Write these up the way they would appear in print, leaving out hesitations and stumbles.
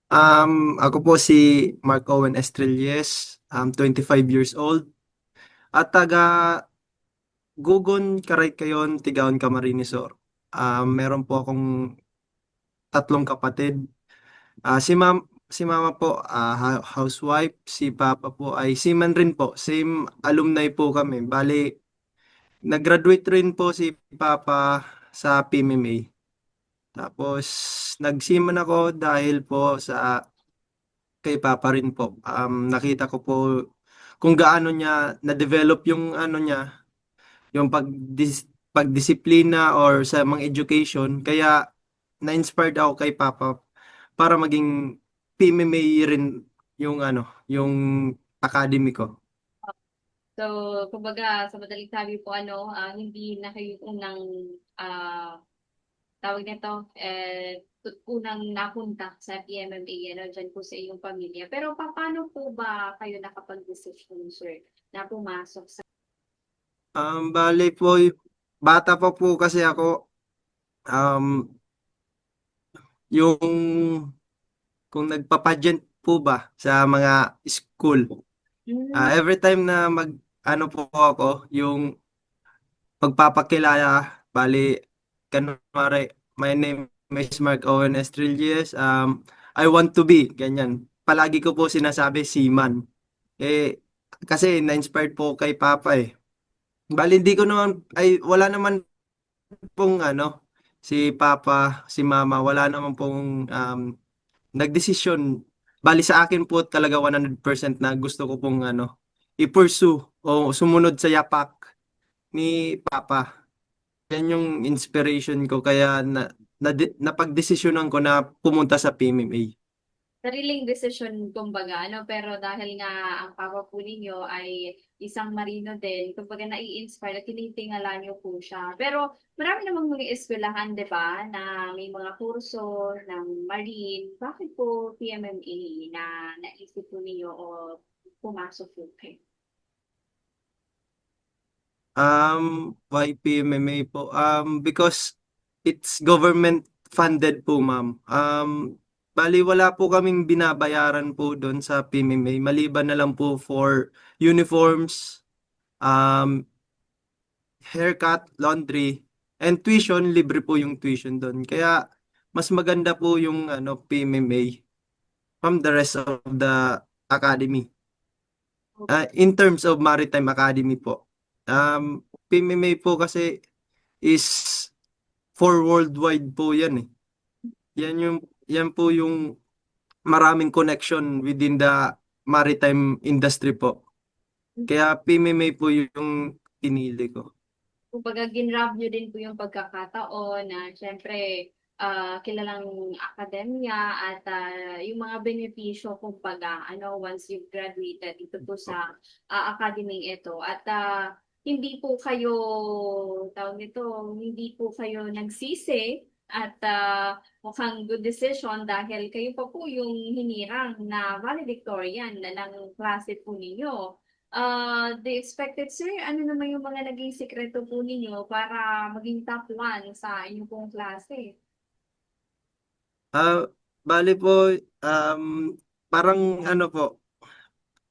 Ako po si Mark Owen Estrelles, 25 years old, at taga Gugon, Karaykayon, Tigaon, Camarines Sur. Meron po akong tatlong kapatid. Si mama po, housewife. Si papa po ay seaman rin po. Same alumni po kami. Bali, nag-graduate rin po si papa sa PMMA. Tapos, nagsiman ako dahil po sa kay papa rin po. Nakita ko po kung gaano niya na-develop yung ano niya, yung pagdisiplina or sa mga education. Kaya na-inspired ako kay Papa para maging PMMA rin yung ano, yung academy ko. So, kumbaga, sa madaling sabi po, hindi na kayo unang, ah, tawag nito, unang napunta sa PMMA, dyan po sa iyong pamilya. Pero paano po ba kayo nakapag-decision, sir, na pumasok sa... Bale po, bata pa po kasi ako, um, yung kung nagpa-pageant po ba sa mga school, Hmm. every time na ano po ako, yung pagpapakilala, bali, kanwari, my name is Mark Owen Estrellas, I want to be, ganyan. Palagi ko po sinasabi, seaman. Eh, kasi na-inspired po kay Papa eh. Bali, hindi ko naman, ay, wala naman pong ano, si Papa, si Mama, wala naman pong nagdesisyon. Bali sa akin po talaga 100% na gusto ko pong ano, i-pursue o sumunod sa yapak ni Papa. Yan yung inspiration ko kaya napagdesisyonan ko na pumunta sa PMMA. Sariling desisyon kumbaga, pero dahil nga ang papa po ninyo ay isang marino din, kumbaga nai-inspire at tinitingala niyo po siya. Pero marami namang mga eskwelahan, di ba, na may mga kurso ng marine. Bakit po PMMA na naisip po ninyo o pumasok po kayo? Why PMMA po? Because it's government funded po, ma'am. Bali wala po kaming binabayaran po doon sa PMMA. Maliban na lang po for uniforms, um, haircut, laundry, and tuition. Libre po yung tuition doon. Kaya mas maganda po yung ano, PMMA from the rest of the academy. In terms of Maritime Academy po. PMMA po kasi is for worldwide po yan eh. Yan po yung maraming connection within the maritime industry po. Kaya PMMA po yung pinili ko. Kumbaga, ginrab nyo din po yung pagkakataon na syempre kilalang akademya at yung mga benepisyo kumbaga once you've graduated dito po sa academy ito at hindi po kayo tawag nito hindi po kayo nagsisi at mukhang good decision dahil kayo pa po yung hinirang na valedictorian na ng klase po ninyo. The expected, sir, ano naman yung mga naging sikreto po ninyo para maging top 1 sa inyong pong klase? Ah, bali po, um, parang ano po,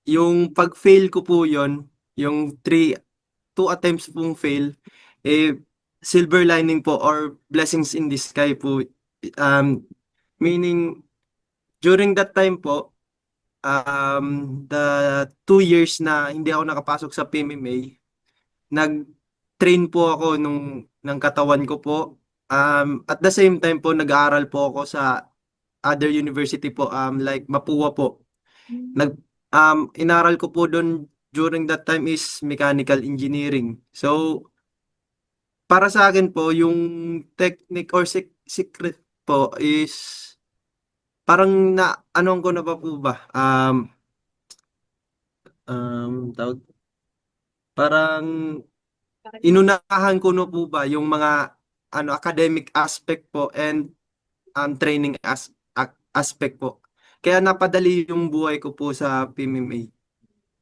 yung pag-fail ko po yon, yung two attempts pong fail, eh, silver lining po or blessings in the sky po. Meaning, during that time po, the 2 years na hindi ako nakapasok sa PMMA, nag-train po ako ng katawan ko po. At the same time po, nag-aaral po ako sa other university po, like Mapua po. Inaral ko po doon during that time is mechanical engineering. So, para sa akin po, yung technique or secret po is parang na, anong ko na pa po ba? Tawag, parang Bakit na? inunahan ko na po ba yung mga ano academic aspect po and training aspect po. Kaya napadali yung buhay ko po sa PMMA.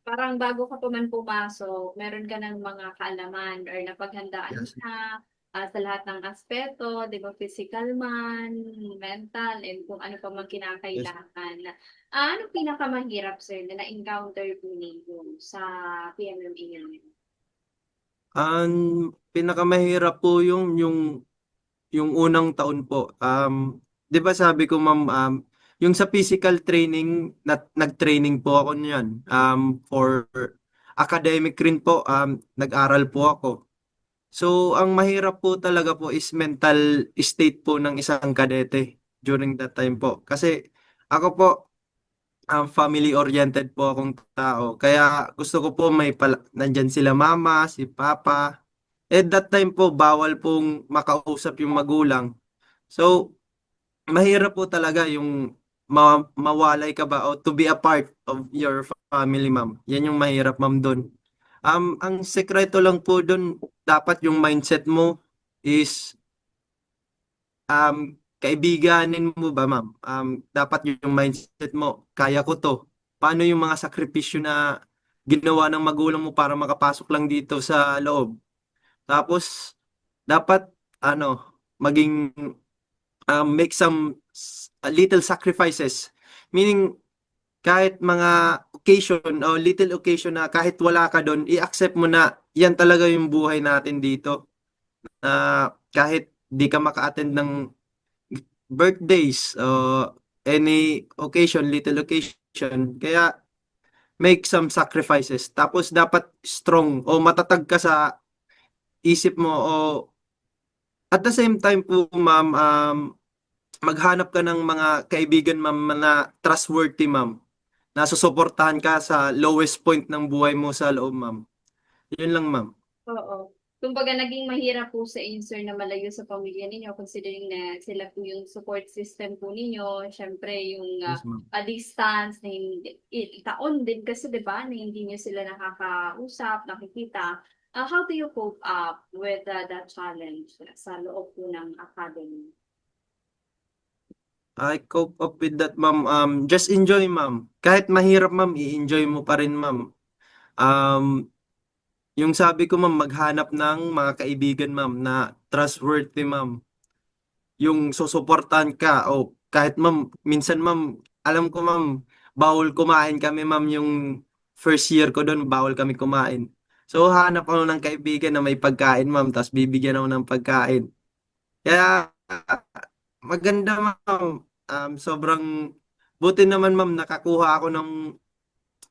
Parang bago ka pa man pumasok, meron ka ng mga kaalaman or napaghandaan mo Yes. na sa lahat ng aspeto, 'di ba, physical man, mental, and kung ano pa man Yes. kinakailangan. Anong pinakamahirap sir na na-encounter po ninyo sa PMMA namin? Ang pinakamahirap po yung unang taon po. 'Di ba sabi ko ma'am, yung sa physical training, nag-training po ako niyan. For academic rin po, nag-aral po ako. So, ang mahirap po talaga po is mental state po ng isang kadete during that time po. Kasi ako po, family-oriented po akong tao. Kaya gusto ko po nandyan sila mama, si papa. At that time po, bawal pong makausap yung magulang. So, mahirap po talaga yung mawalay ka ba o to be a part of your family, ma'am. Yan yung mahirap, ma'am, doon. Ang sekreto lang po doon, dapat yung mindset mo is kaibiganin mo ba, ma'am? Dapat yung mindset mo, kaya ko to. Paano yung mga sakripisyo na ginawa ng magulang mo para makapasok lang dito sa loob? Tapos, dapat, maging, make some little sacrifices. Meaning, kahit mga occasion o little occasion na kahit wala ka doon, i-accept mo na yan talaga yung buhay natin dito. Kahit di ka maka-attend ng birthdays o any occasion, little occasion. Kaya make some sacrifices. Tapos dapat strong o matatag ka sa isip mo o at the same time po ma'am, maghanap ka ng mga kaibigan ma'am na trustworthy ma'am. Na susuportahan ka sa lowest point ng buhay mo sa loob ma'am. Yun lang ma'am. Oo. Kumbaga naging mahirap po sa inyo sir na malayo sa pamilya ninyo considering na sila po yung support system po ninyo. Siyempre yung Yes ma'am. distance na hindi, taon din kasi 'di ba na hindi niyo sila nakakausap, nakikita. How do you cope up with that challenge sa loob po ng academy? I cope up with that ma'am. Just enjoy ma'am. Kahit mahirap ma'am, i-enjoy mo pa rin ma'am. Um, yung sabi ko ma'am, maghanap ng mga kaibigan ma'am na trustworthy ma'am. Yung susuportahan ka o kahit ma'am, minsan ma'am, alam ko ma'am, bawal kumain kami ma'am yung first year ko doon, bawal kami kumain. So hanap ako ng kaibigan na may pagkain ma'am, tapos bibigyan ako ng pagkain. Kaya maganda ma'am. Sobrang buti naman ma'am, nakakuha ako ng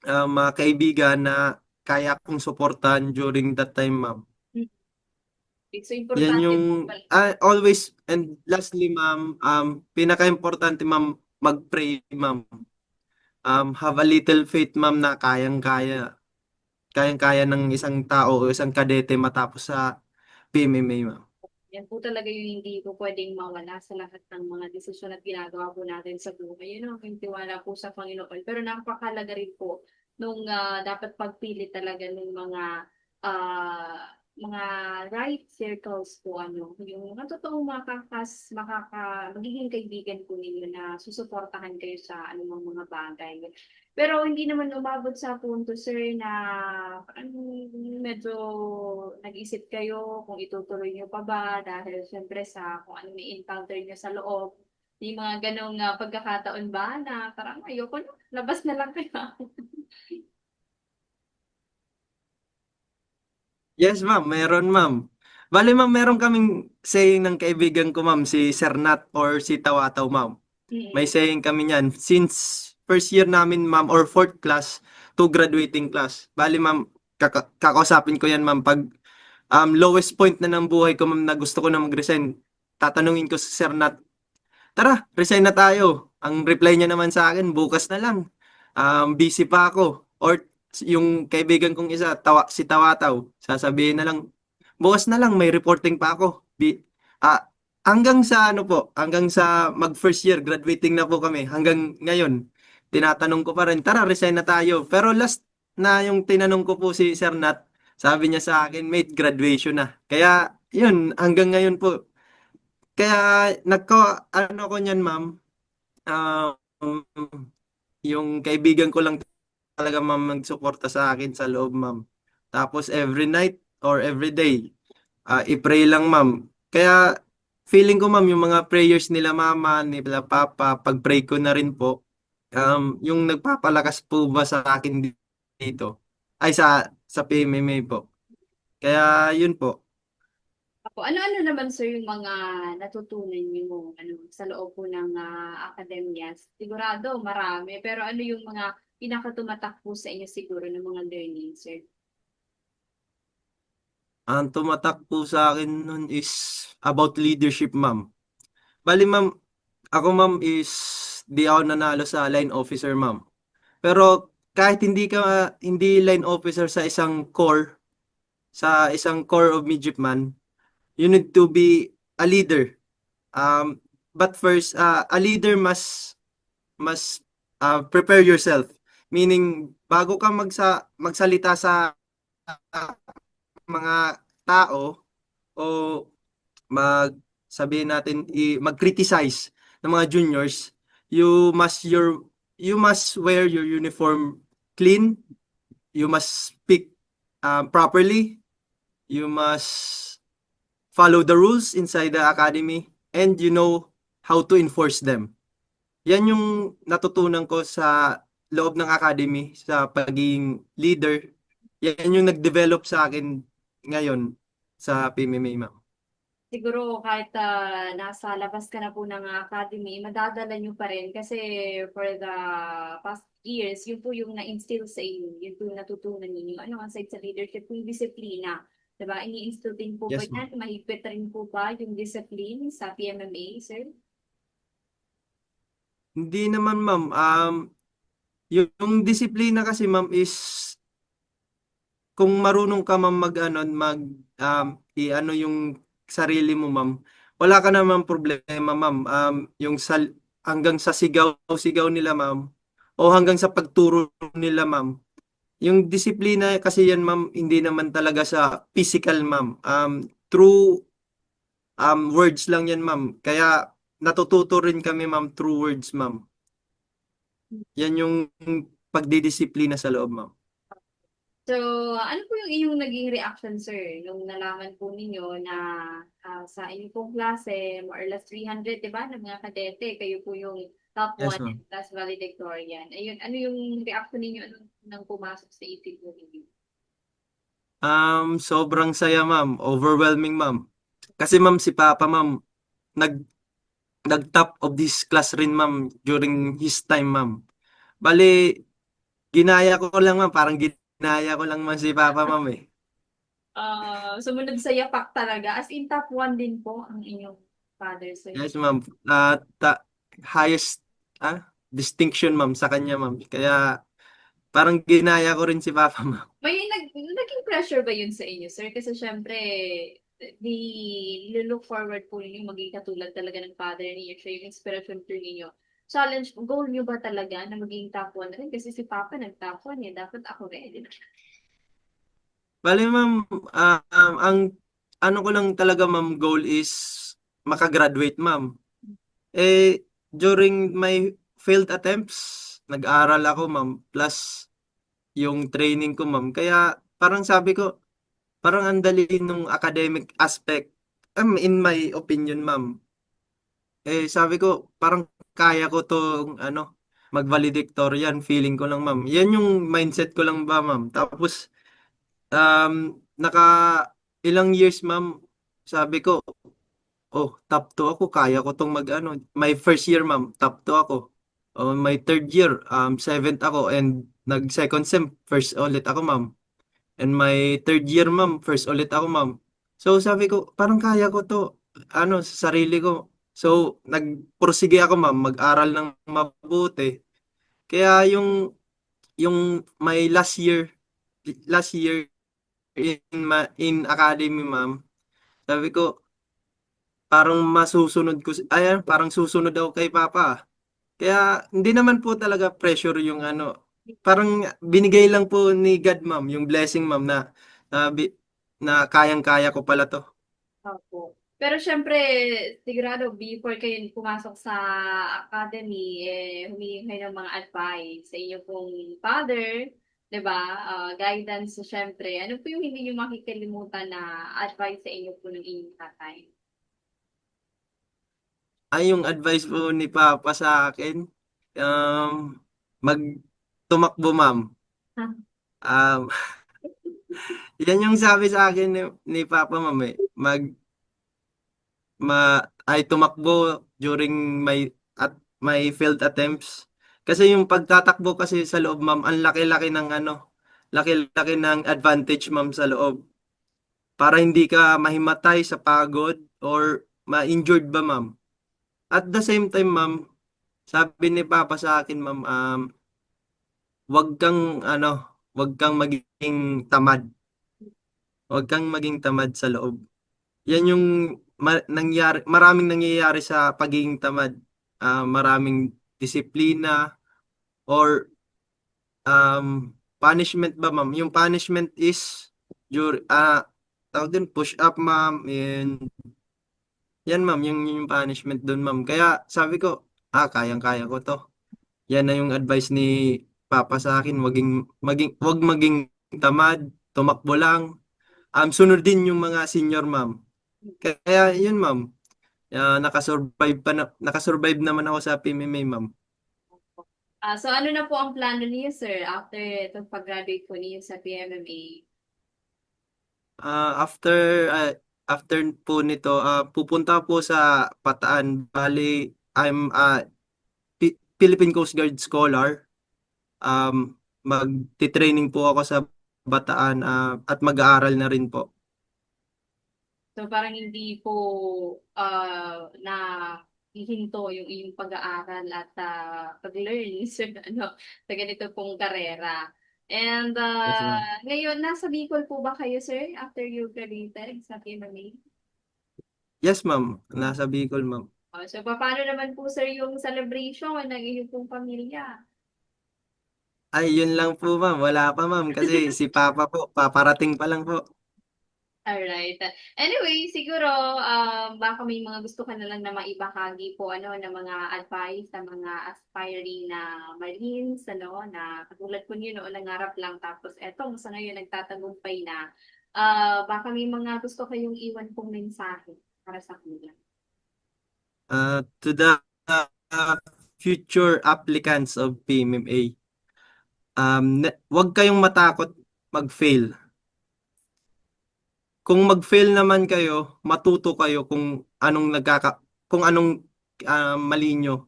mga kaibigan na kaya kong suportahan during that time ma'am. Hmm. So Yan importante yung po pala. always and lastly ma'am, pinaka-importante ma'am, mag-pray ma'am. Have a little faith ma'am na kayang-kaya. Kayang-kaya ng isang tao o isang kadete matapos sa PMMA ma'am. Yan po talaga yung hindi po pwedeng mawala sa lahat ng mga desisyon at ginagawa po natin sa buhay. Yun ang aking tiwala po sa Panginoon. Pero napakalaga rin po nung dapat pagpili talaga ng mga right circles po ano, yung mga totoong magiging kaibigan po ninyo na susuportahan kayo sa anumang mga bagay. Pero hindi naman umabot sa punto, sir, na medyo nag-isip kayo kung itutuloy niyo pa ba dahil siyempre sa kung ano may encounter niyo sa loob. Yung mga ganong pagkakataon ba na parang ayoko na, labas na lang kayo. Yes ma'am, meron ma'am. Bale ma'am, meron kaming saying ng kaibigan ko ma'am, si Sir Nat or si Tawataw ma'am. May Mm. saying kami niyan since first year namin ma'am or fourth class to graduating class. Bali ma'am, kakausapin ko yan ma'am pag lowest point na ng buhay ko ma'am na gusto ko na mag-resign. Tatanungin ko si Sir Nat, tara, resign na tayo. Ang reply niya naman sa akin, bukas na lang. Busy pa ako. Or yung kaibigan kong isa, si Tawataw, sasabihin na lang, bukas na lang, may reporting pa ako. Ah, hanggang sa ano po, hanggang sa mag first year, graduating na po kami. Hanggang ngayon, tinatanong ko pa rin, tara, resign na tayo. Pero last na yung tinanong ko po si Sir Nat, sabi niya sa akin, mate, graduation na. Kaya, yun, hanggang ngayon po, kaya ano ko niyan, ma'am. Um, yung kaibigan ko lang talaga, ma'am, magsuporta sa akin sa loob, ma'am. Tapos every night or every day, i-pray lang, ma'am. Kaya feeling ko ma'am, yung mga prayers nila mama, nila papa, pag-pray ko na rin po, yung nagpapalakas po ba sa akin dito, ay sa PMMA po. Kaya yun po. Opo, ano-ano naman sir yung mga natutunan niyo ano, sa loob po ng akademya? Sigurado marami, pero ano yung mga pinakatumatak po sa inyo siguro ng mga learning, sir? Ang tumatak po sa akin nun is about leadership ma'am. Bali ma'am, ako ma'am is di ako nanalo sa line officer ma'am. Pero kahit hindi line officer sa isang core of midshipman, you need to be a leader. Um, but first, a leader must prepare yourself. Meaning, bago ka magsalita sa mga tao o sabihin natin, mag-criticize ng mga juniors, you must your you must wear your uniform clean, you must speak properly, you must follow the rules inside the academy, and you know how to enforce them. Yan yung natutunan ko sa loob ng academy, sa pagiging leader. Yan yung nag-develop sa akin ngayon sa PMMA, ma'am. Siguro kahit nasa labas ka na po ng academy, madadala nyo pa rin kasi for the past years, yun po yung na-instill sa inyo, yun po yung natutunan ninyo. Ano aside sa leadership, yung disiplina. Diba? Ini-instill din po ba Yes, ma'am. yan? Mahigpit rin po ba yung discipline sa PMMA, sir? Hindi naman, ma'am. Yung disiplina kasi, ma'am, is kung marunong ka, ma'am, i-ano yung sarili mo, ma'am, wala ka naman problema, ma'am. Hanggang sa sigaw-sigaw nila, ma'am, o hanggang sa pagturo nila, ma'am. Yung disiplina kasi yan, ma'am, hindi naman talaga sa physical, ma'am. Through words lang yan, ma'am. Kaya natututo rin kami, ma'am, through words, ma'am. Yan yung pagdidisiplina sa loob, ma'am. So, ano po yung inyong naging reaction, sir, nung nalaman po ninyo na sa inyong pong klase, more or less 300, di ba, ng mga kadete, kayo po yung top Yes, 1 ma'am. and plus valedictorian. Ayun, ano yung reaction ninyo nang pumasok sa isip po ninyo? Sobrang saya, ma'am. Overwhelming, ma'am. Kasi, ma'am, si Papa, ma'am, nag, nag-top of this class rin, ma'am, during his time, ma'am. Bali, ginaya ko lang, ma'am. Parang ginaya ko lang, ma'am, si Papa, ma'am, eh. Sumunod sa yapak talaga. As in, top 1 din po ang inyong father, sir. Yes, ma'am. Highest distinction, ma'am, sa kanya, ma'am. Kaya, parang ginaya ko rin si Papa, ma'am. May naging pressure ba yun sa inyo, sir? Kasi syempre, di look forward po ninyo maging katulad talaga ng father niyo. Siya yung inspiration po ninyo. Challenge, goal niyo ba talaga na maging top 1 rin? Kasi si Papa nag-top 1 eh. Dapat ako rin. Bali, ma'am, ang ano ko lang talaga, ma'am, goal is makagraduate, ma'am. During my failed attempts, nag-aral ako, ma'am, plus yung training ko, ma'am. Kaya parang sabi ko, parang ang dali nung academic aspect. In my opinion, ma'am. Sabi ko, parang kaya ko tong mag-valedictorian, feeling ko lang, ma'am. Yan yung mindset ko lang ba, ma'am. Tapos, naka ilang years, ma'am, sabi ko, oh, top 2 ako, kaya ko tong my first year, ma'am, top 2 ako. Oh, my third year, seventh ako, and nag-second sem, first ulit ako, ma'am. And my third year, ma'am, first ulit ako, ma'am. So, sabi ko, parang kaya ko to, sa sarili ko. So, nagpursige ako, ma'am, mag-aral ng mabuti. Kaya yung my last year in academy, ma'am, sabi ko, parang susunod ako kay Papa. Kaya hindi naman po talaga pressure yung parang binigay lang po ni God, ma'am, yung blessing, ma'am, na, bi- na kayang-kaya ko pala to. Opo. Pero syempre, sigurado before kayo pumasok sa academy, humingi kayo ng mga advice sa inyo pong father, 'di ba? Guidance, syempre. Ano po yung hindi niyo makikalimutan na advice sa inyo po ng inyong tatay? Ay, yung advice po ni Papa sa akin, mag tumakbo, ma'am. Um, yan yung sabi sa akin ni Papa, ma'am, eh. Ay tumakbo during my failed attempts. Kasi yung pagtatakbo kasi sa loob, ma'am, ang laki-laki ng laki-laki ng advantage, ma'am, sa loob. Para hindi ka mahimatay sa pagod or ma-injured ba, ma'am. At the same time, ma'am, sabi ni Papa sa akin, ma'am, wag kang ano, wag kang maging tamad. Wag kang maging tamad sa loob. Yan yung maraming nangyayari sa pagiging tamad. Maraming disiplina or punishment ba, ma'am? Yung punishment is tawag din push up, ma'am. Yan, ma'am, yung punishment doon, ma'am. Kaya sabi ko, kayang-kaya ko to. Yan na yung advice ni Papa sa akin, wag maging tamad, tumakbo lang. Sunod din yung mga senior, ma'am. Kaya yun, ma'am. Nakasurvive naman ako sa PMMA, ma'am. So ano na po ang plano niyo, sir, after itong pag-graduate po niyo sa PMMA? After po nito, pupunta po sa Bataan. Bali, I'm a Philippine Coast Guard Scholar. Magti-training po ako sa Bataan, at mag-aaral na rin po. So parang hindi po na hihinto yung iyong pag-aaral at pag-learn sa, sa ganito pong karera. And Yes, ma'am. ngayon, nasa Bicol po ba kayo, sir, after you graduated sa PMMA? Yes, ma'am. Nasa Bicol, ma'am. So paano naman po, sir, yung celebration ng iyong pong pamilya? Ay, yun lang po, ma'am. Wala pa, ma'am. Kasi si Papa po, paparating pa lang po. Alright. Anyway, siguro baka may mga gusto ka na lang na maibahagi po na mga advice sa mga aspiring na Marines na katulad po niyo noon nangarap lang tapos etong sa ngayon nagtatagumpay na. Baka may mga gusto kayong iwan pong mensahe para sa kanila. To the future applicants of PMMA, wag kayong matakot mag-fail. Kung mag-fail naman kayo, matuto kayo kung anong mali nyo.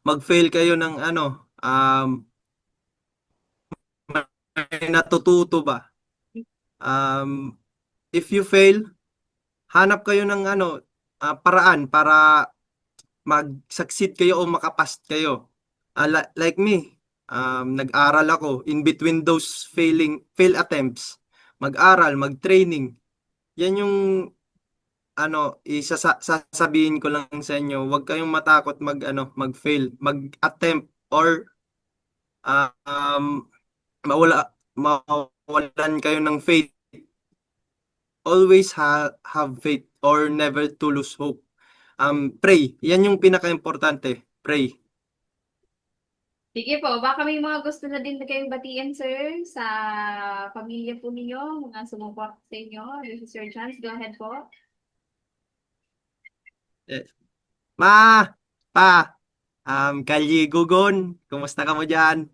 Mag-fail kayo ng may natututo ba? Um, if you fail, hanap kayo ng paraan para mag-succeed kayo o makapast kayo. Like me, nag-aral ako in between those fail attempts. Mag-aral, mag-training. Yan yung sasabihin ko lang sa inyo, huwag kayong matakot mag-fail, mag-attempt or mawalan kayo ng faith. Always have faith or never to lose hope. Pray. Yan yung pinaka-importante. Pray. Sige po, baka may mga gusto na din na kayong batiin, sir, sa pamilya po ninyo, mga sumuport sa inyo. This is your chance. Go ahead po. Eh, Ma, pa, Kalye Gugon, kumusta ka mo dyan?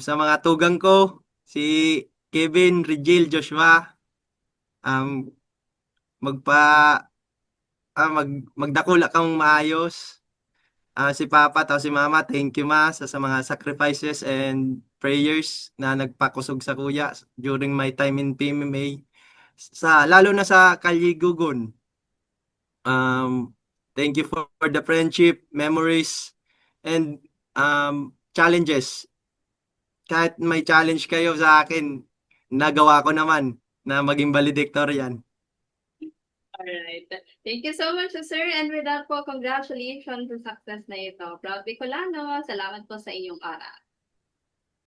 Sa mga tugang ko, si Kevin, Rigel, Joshua, um, magpa, magdakula kang maayos. Si Papa at si Mama, thank you, ma, sa mga sacrifices and prayers na nagpakusog sa kuya during my time in PMMA. Lalo na sa Kaligugon. Thank you for the friendship, memories, and challenges. Kahit may challenge kayo sa akin, nagawa ko naman na maging valedictorian. Alright. Thank you so much, sir. And with that po, congratulations sa success na ito. Proud Bicolano. Salamat po sa inyong oras.